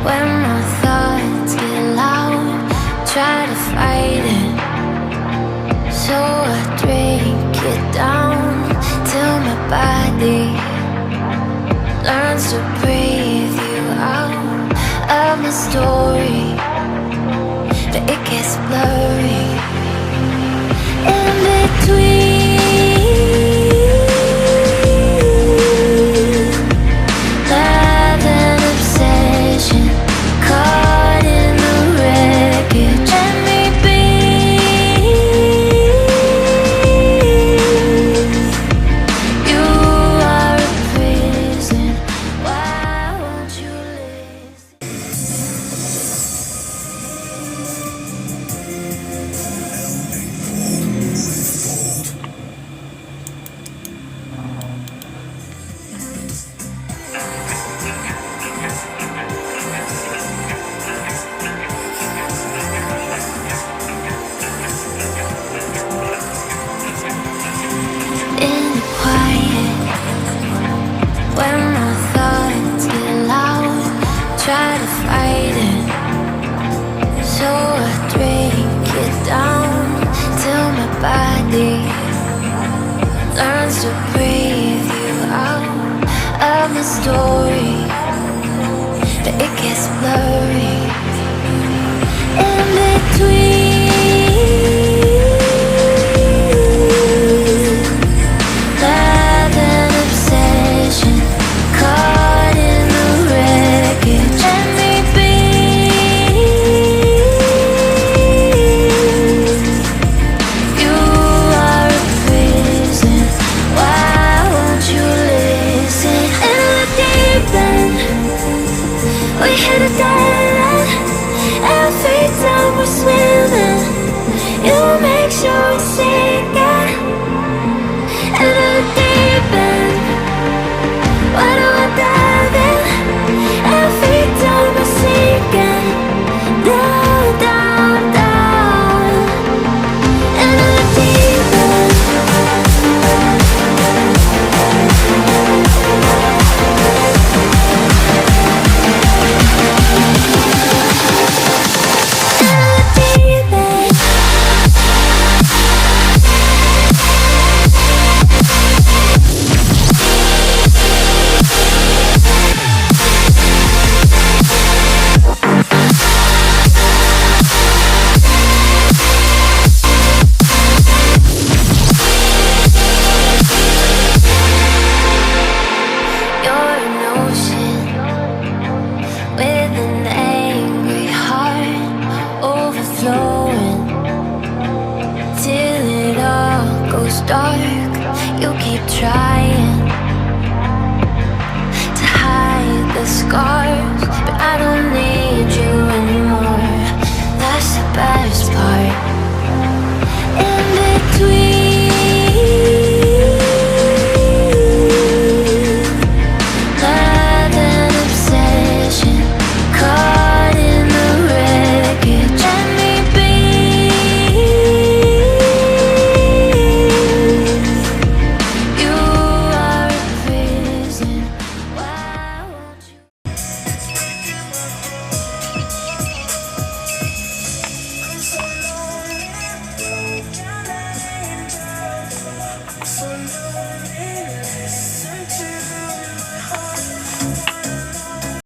When my thoughts get loud, try to fight it. So I drink it down till my body learns to breathe you out of my story, but it gets blurry in between. Love and obsession caught in the wreckage. Let me be. You are a prison. Why won't you listen? In the quiet, when my thoughts get loud, try to fight it. So I drink it down till my body learns to breathe you out of my story, but it gets blurry in between. Love and obsession caught in the wreckage. Let me be. You are a prison. Why won't you listen? In the deep end, we hit a dead end. Every time we're swimming, you make sure we sink it. In the deep end, why do I dive in? Every time we're sinking down, down, down. In the deep end. You're an ocean with an angry heart, overflowing till it all goes dark. You keep trying to hide the scars.